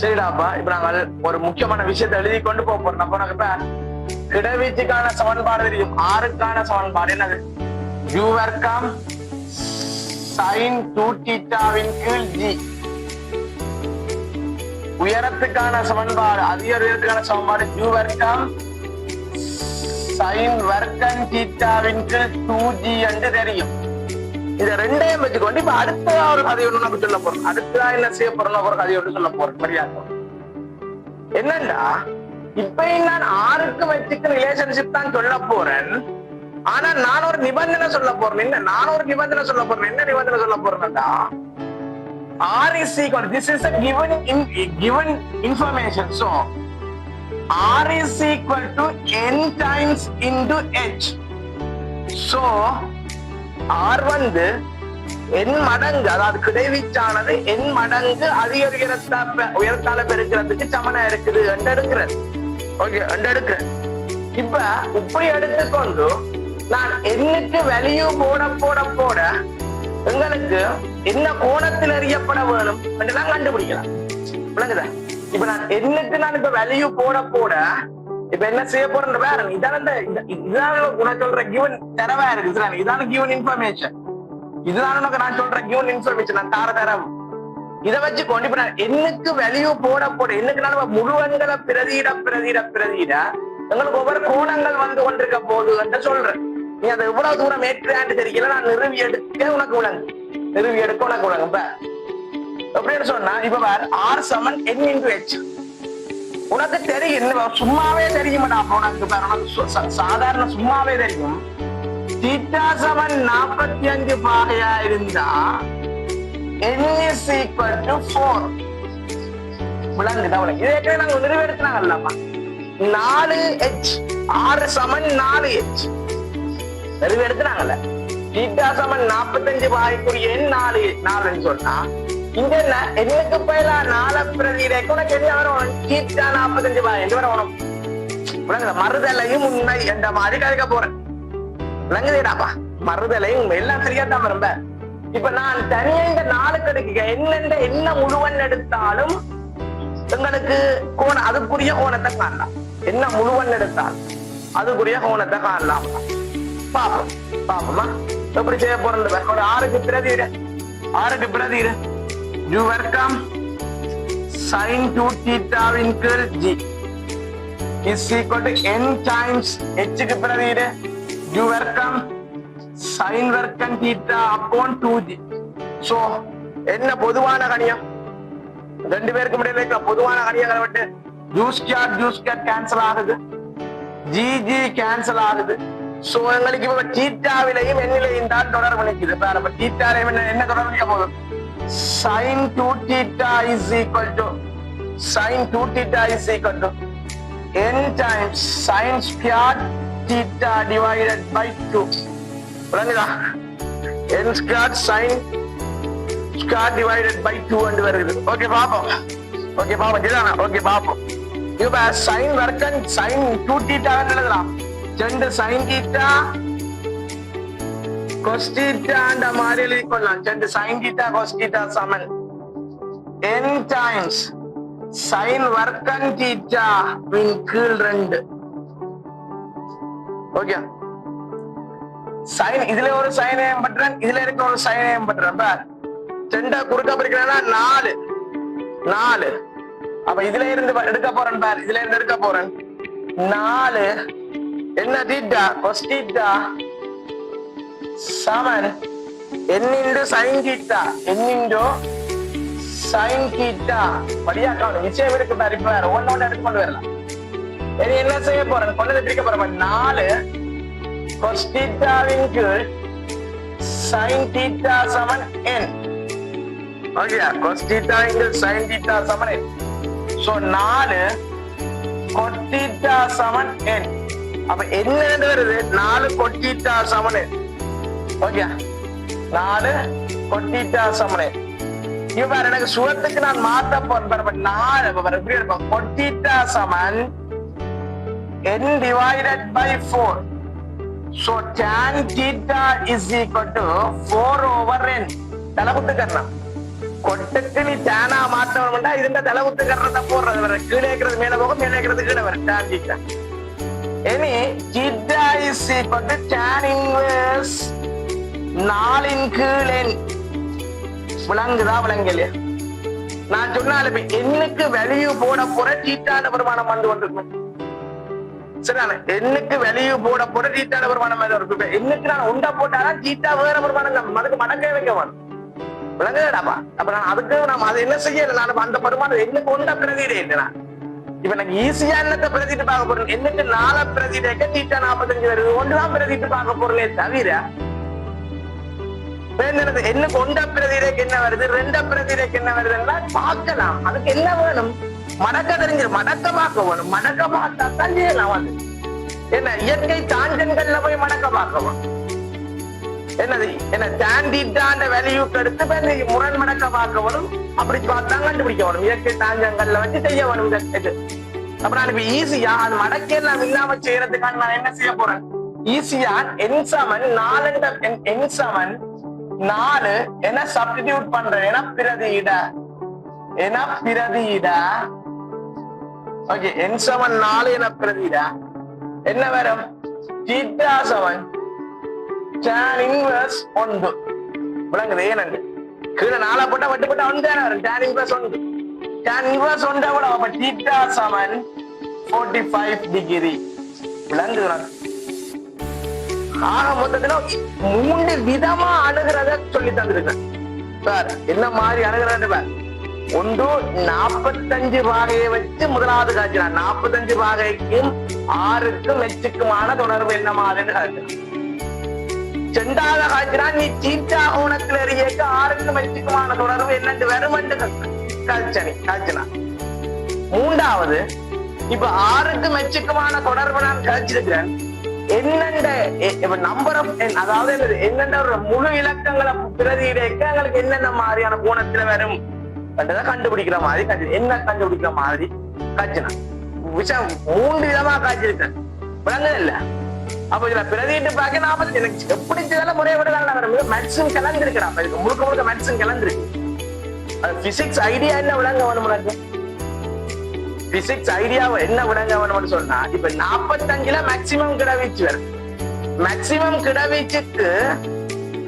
சரிடாப்பா, இப்ப நாங்கள் ஒரு முக்கியமான விஷயத்தை எழுதி கொண்டு போறோம். அப்ப உனக்கு இப்ப கிடவீச்சுக்கான சமன்பாடு தெரியும். ஆறுக்கான சமன்பாடு என்னது? u வர்க்கம் sin 2θவின் கீழ் g. உயரத்துக்கான சமன்பாடு, அதிக உயரத்துக்கான சமன்பாடு u வர்க்கம் sin வர்க்கம் θவின் கீழ் 2g என்று தெரியும். இந்த ரெண்டையும் வச்சுக்கொண்டு இப்ப அடுத்த ஒரு கதை ஒண்ணு நம்ம சொல்ல போறோம். அடுத்ததா என்ன செய்ய போறோம் ஒரு கதை ஒன்று சொல்ல போறோம். மரியாதை என்னன்னா, இப்ப நான் ஆறுக்கு வச்சுக்க ரிலேஷன்ஷிப் தான் சொல்ல போறேன். ஆனா நான் ஒரு நிபந்தனை சொல்ல போறேன். என்ன நான் ஒரு நிபந்தனை சொல்ல போறேன்? என்ன நிபந்தனை சொல்ல போறேன்னா, r is equal, this is a given information, so r is equal to n times into h. so r வந்து n மடங்கு, அதாவது கிடைவீச்சானது n மடங்கு அதிக உயரத்தால பெருக்கிறதுக்கு சமனா இருக்குது என்று எடுக்கிறது. ஓகே, என்று எடுக்கிறேன். இப்ப இப்படி எடுத்துக்கொண்டு நான் என்னுக்கு வேல்யூ போட போட போட எங்களுக்கு என்ன கோணத்தில் அறியப்பட வேணும் என்றுதான் கண்டுபிடிக்கலாம். விளங்குதா? இப்ப நான் என்னுக்கு நான் இப்ப வேல்யூ போட போட இப்ப என்ன செய்ய போறேன் வேற இதான் உனக்கு சொல்ற கிவன் தரவா இருக்கு. இதான கிவன் இன்ஃபர்மேஷன். இதுதான் உனக்கு நான் சொல்ற கிவன் இன்ஃபர்மேஷன். நான் தரம் இதை வச்சு கொண்டு இப்ப நான் என்னுக்கு வேல்யூ போட போட என்னுக்கு நான் முழுவன்களை பிரதியிட பிரதியிட பிரதியிட எங்களுக்கு ஒவ்வொரு கோணங்கள் வந்து கொண்டிருக்க போகுது என்று சொல்றேன். நீ அதை எவ்வளவு தூரம் ஏற்றான்னு தெரியல. நான் நிறுவி எடுக்க உனக்கு விளங்கு, நிறுவி எடுக்க உனக்கு விளங்கு. இப்ப எப்படின்னு சொன்னா, இப்ப r சமன் n into h. உனக்கு தெரியும், சும்மாவே தெரியுமாடா உனக்கு. உனக்கு சாதாரண சும்மாவே தெரியும். θ சமன் 45 பாகையா இருந்தா n is equal to 4. விளங்குதா உனக்கு? இதே நாங்க நிறுவி எடுத்தாங்கல்லப்பா. 4h, r சமன் 4h நிறுவி எடுத்துனாங்கல்ல. θ சமன் 45 பாகைக்குரிய n 4 சொன்னா இங்க என்னக்கு பயிலா 4 பிரதியிட உனக்கு என்ன வரும்? θ 45 பாகை என்று வரணும். விளங்குதா? மறுதலையும் உண்மை என்ற மாதிரி கதைக்க போறேன். விளங்குதேடாப்பா? மறுதலையும் எல்லாம் சரியாதான் வரும். இப்ப நான் தனியா இந்த 4 கடுக்க என்ன முழுவன் எடுத்தாலும் எங்களுக்கு கோணம், அதுக்குரிய கோணத்தை காணலாம். என்ன முழுவன் எடுத்தாலும் அதுக்குரிய கோணத்தை காணலாம். பாப்போம் பாப்போமா எப்படி செய்ய போறோம். ஒரு ஆறுக்கு பிரதியிட u வர்க்கம் sin 2θவின் கீழ் g is equal to n times h க்கு பிரதியிட u வர்க்கம் sin வர்க்கம் θ upon 2g. so என்ன பொதுவான கணியம்? ரெண்டு பேருக்கு இடையில இருக்க பொதுவான கணியங்களை விட்டு u square கேன்சல் ஆகுது, g கேன்சல் ஆகுது. சோ எங்களுக்கு இப்ப θவிலையும் n-லையும் தான் தொடர்பு நிக்குது. இப்ப θலையும் என்ன தொடர்பு நிக்க போகுது? sin 2θ is equal to n times sin squared θ divided by 2. புரியுதா? n squared sin squared divided by 2 என்று வருது. ஓகே பாப்போம். இதுதானா? ஓகே பாப்போம். இப்ப sin வர்க்கம் sin 2θ எழுதலாம். 2 sin θ cos θ அந்த மாதிரி எழுதி கொள்ளலாம். 2 sin θ cos θ சமன் n times sin வர்க்கம் θ வின் கீழ் 2. ஓகே, sin இதுல ஒரு sin பண்றேன், இதுல இருக்க ஒரு sin பண்றேன். பார், 2 குறுக்க பிரிக்கிறேன்னா 4. அப்ப இதுல இருந்து எடுக்க போறேன். பார், இதுல இருந்து எடுக்க போறேன் 4 என்ன θ cos θ சமன் n into sin θ, n into sin θ. படியாக்கான விஷயம் இருக்கு பாரு. இப்ப வேற ஒன்னோட எடுத்து கொண்டு வரலாம். இனி என்ன செய்ய போறேன்? கொண்டு பிரிக்க போறேன். 4 cos θவின் கீழ் sin θ சமன் n. Okay, cos θ into sin θ சமன் n. சோ 4 cot θ சமன் n. அப்ப என்ன வருது? 4 cot θ சமன் n. ஓகே, 4 cot θ சமன் n. இப்ப எனக்கு சுவத்துக்கு நான் மாத்த போறேன். 4 எப்படி இருக்கும்? cot θ Saman n divided by 4. so tan θ is equal to 4 over n. தலை குத்து करना கொட்டுக்கு நீ டேனா மாற்றணும்னா இதுண்ட தலைவுத்து கட்டுறத போடுறது வர கீழே இருக்கிறது மேல போக மேலே இருக்கிறது கீழே வர டேன் தீட்டா இனி theta is equal to tan inverse 4 இன் கீழ் n விளங்குதா விளங்கலையா நான் சொன்னாலும் எண்ணுக்கு வேல்யூ போட போற தீட்டான வருமானம் வந்து கொண்டிருக்கும் சரிதானே எண்ணுக்கு வேல்யூ போட போற தீட்டான வருமானம் வந்து எண்ணுக்கு நான் உண்டா போட்டாலும் தீட்டா வேற வருமானம் அதுக்கு மடக்கே வைக்க வேணும் விளங்குதாடாப்பா அப்ப நான் அதுக்கு நம்ம அதை என்ன செய்யல நான் அந்த வருமானம் எண்ணுக்கு உண்டா பிரதியிட இல்லைனா இப்ப எனக்கு ஈஸியா என்னத்தை பிரதிட்டு பார்க்க போறேன் எண்ணுக்கு 4 பிரதியிட தீட்டா 45 வருது ஒன்றுதான் பிரதிட்டு பார்க்க போறேனே தவிர என்ன கொண்ட பிரதிரேக்கு என்ன வருது ரெண்ட பிரதிரேக்கு என்ன வருதுன்னா பார்க்கலாம் அதுக்கு என்ன வேணும் மடக்க தெரிஞ்சு மடக்க பார்க்க வேணும் மடக்க பார்த்தா தான் செய்யலாம் அது என்ன இயற்கை தாஞ்சன்கள்ல போய் மடக்க பார்க்கணும் என்னது என்ன தாண்டிட்டாண்ட வேல்யூக்கு எடுத்து முரண் மடக்க பார்க்க வேணும் அப்படி பார்த்தா கண்டுபிடிக்க வேணும் இயற்கை தாஞ்சங்கள்ல வச்சு செய்ய வேணும் அப்ப நான் இப்ப ஈஸியா அது மடக்கே நான் இல்லாம செய்யறதுக்கான நான் என்ன செய்ய போறேன் ஈஸியா n7 4 என்ன சப்ஸ்டிடியூட் பண்றேன் என பிரதியிட ஓகே n7 4 என பிரதியிட என்ன வரும் தீட்டா 7 tan இன்வெர்ஸ் 1 விளங்குது ஏனண்டு கீழே 4 போட்டா வட்டு போட்டா 1 தானே வரும் tan இன்வெர்ஸ் 1 tan இன்வெர்ஸ் 1 கூட அப்ப தீட்டா 7 45 டிகிரி விளங்குது ஆக மொத்தத்துல 3 விதமா அணுகிறத சொல்லி தந்திருக்கேன் சார் என்ன மாதிரி அணுகிறது பார் ஒன்று 45 வாகையை வச்சு முதலாவது காய்ச்சினான் 45 வாகைக்கும் 6க்கும் எச்சுக்குமான தொடர்பு என்ன மாதிரின்னு காய்ச்சினான் இரண்டாவது காய்ச்சினா நீ தீட்டா கோணத்தில் எறியக்கு 6க்கும் எச்சுக்குமான தொடர்பு என்னன்னு வெறும் காய்ச்சினான் மூன்றாவது இப்ப 6க்கும் எச்சுக்குமான தொடர்பு நான் காய்ச்சிருக்கிறேன் என்னென்ன நம்பர் ஆஃப் அதாவது என்னென்ன ஒரு முழு இலக்கங்களை பிரதியிடைக்க எங்களுக்கு என்னென்ன மாதிரியான கோணத்துல வரும் கண்டுபிடிக்கிற மாதிரி காட்சி என்ன கண்டுபிடிக்கிற மாதிரி காட்சினா விஷயம் 3 விதமா காய்ச்சிருக்கேன் விளங்குது இல்ல அப்ப இதுல பிரதிட்டு பார்க்க 40 எனக்கு எப்படி இதெல்லாம் முறைய விட மேக்ஸிமம் கலந்துருக்கிறா முழுக்க முழுக்க மேக்ஸிமம் கலந்துருக்கு அது பிசிக்ஸ் ஐடியா என்ன விளங்க வேணும் உனக்கு பிசிக்ஸ் ஐடியாவை என்ன விளங்க வேணும்னு சொன்னா இப்ப 45ல மேக்சிமம் கிடவீச்சு வரும் மேக்சிமம்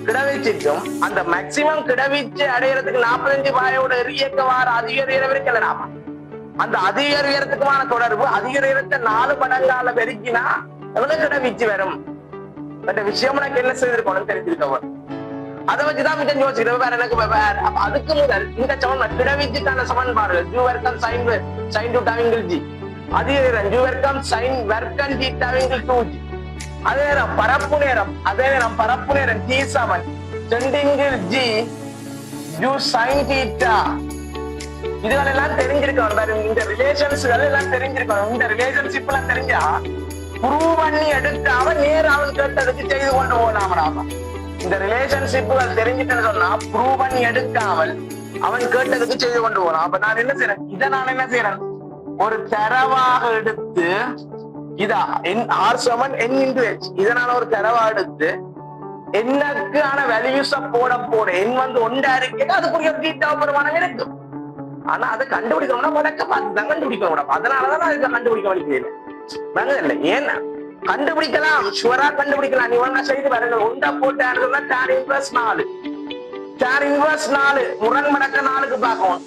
கிடவீச்சுக்கும் அந்த மேக்சிமம் கிடவீச்சு அடையறதுக்கு 45 வாயோட எரியக்க வார அதிகரிக்கிறவருக்கு நாம அந்த அதிகரிக்கிறதுக்குமான தொடர்பு அதிகரித்த 4 மடங்கால பெருக்கினா எவ்வளவு கிடவீச்சு வரும் அந்த விஷயம் எனக்கு என்ன செய்திருக்கணும் தெரிஞ்சிருக்கவன் அதை வச்சுதான் மிச்சம் யோசிக்கிறேன் வேற எனக்கு வேற அதுக்கு முதல் இந்த சமன்பாடு கிடவீச்சுக்கான சமன்பாடுகள் ஜூ வெர்க்கம் சைன் டு டாவிங்கிள் ஜி அதிகம் ஜூ வெர்க்கம் சைன் வெர்க்கம் டி டாவிங்கிள் 2 ஜி அதே நேரம் பரப்பு நேரம் T7 சென்டிங்கிள் ஜி ஜூ சைன் தீட்டா இதுகள் எல்லாம் தெரிஞ்சிருக்கணும் இந்த ரிலேஷன்ஸ்கள் எல்லாம் தெரிஞ்சிருக்கணும் இந்த ரிலேஷன்ஷிப் எல்லாம் தெரிஞ்சா ப்ரூவ் பண்ணி எடுக்காம நேர் அவன் கேட்டதுக்கு செய்து கொண்டு போகலாமடாமா இந்த ரிலேஷன்ஷிப்புகள் தெரிஞ்சுட்டேன்னு சொன்னா ப்ரூவ் பண்ணி எடுக்காமல் அவன் கேட்டதுக்கு செய்து கொண்டு போறான் அப்ப நான் என்ன செய்யறேன் இதை நான் என்ன செய்யறேன் ஒரு தரவாக எடுத்து இதா R7 n into h இதை நான் ஒரு தரவா எடுத்து என்னக்கான வேல்யூஸ போட n வந்து 1 இருக்கு அதுக்குரிய தீட்டா பெருமானம் இருக்கும் ஆனா அதை கண்டுபிடிக்கணும்னா வடக்க பார்த்து தான் கண்டுபிடிக்கணும் அதனாலதான் நான் இதை கண்டுபிடிக்க வலிக்கிறேன் இல்லை ஏன்னா கண்டுபிடிக்கலாம் ஷுவரா கண்டுபிடிக்கலாம் நீ ஒன்னா செய்து பாருங்க உண்டா போட்டு tan இன்வெர்ஸ் 4 முரண் மடக்க 4க்கு பார்க்கணும்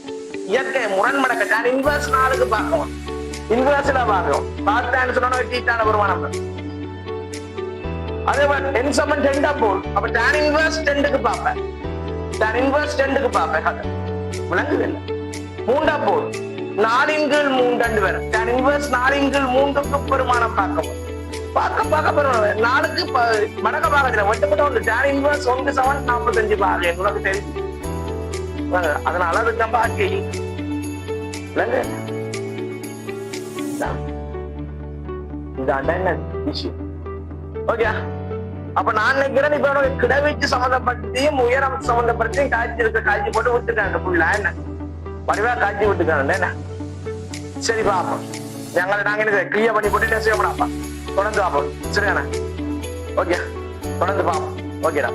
இயற்கை முரண் மடக்க tan இன்வெர்ஸ் 4க்கு பார்க்கணும் இன்வெர்ஸ்ல பார்க்கணும் பார்த்தான்னு சொன்னா தீட்டான வருமானம் அதே மாதிரி n7 10 போல் அப்ப tan இன்வெர்ஸ் 10க்கு பார்ப்பேன் tan இன்வெர்ஸ் 10க்கு பார்ப்பேன் விளங்குது இல்ல 3 போல் 4 இன் கீழ் 3 வரும் tan இன்வெர்ஸ் 4 இன் கீழ் 3க்கு பெருமானம் பார்க்கணும் பார்க்க பரவாயில்ல 4க்கு மடக்க பாக்கல ஒட்டுமொத்த ஒன்று tan இன்வெர்ஸ் 1 7 45 பாக உனக்கு தெரிஞ்சு அதனால அதுக்கு நம்ம ஆக்கி இதாண்டா என்ன விஷயம் ஓகே அப்ப நான் நினைக்கிறேன் இப்ப உனக்கு கிடவீச்சு சம்பந்தப்பட்டியும் உயரம் சம்பந்தப்பட்டியும் காய்ச்சி போட்டு விட்டுட்டாங்க புள்ள என்ன வடிவா காய்ச்சி விட்டுக்காங்க என்ன சரி பாப்போம் நாங்க என்ன கிளியர் பண்ணி போட்டு என்ன செய்யப்படாப்பா தொடர்ந்து பார்ப்போம் சரியாண்ணா ஓகே தொடர்ந்து பார்ப்போம் ஓகேடா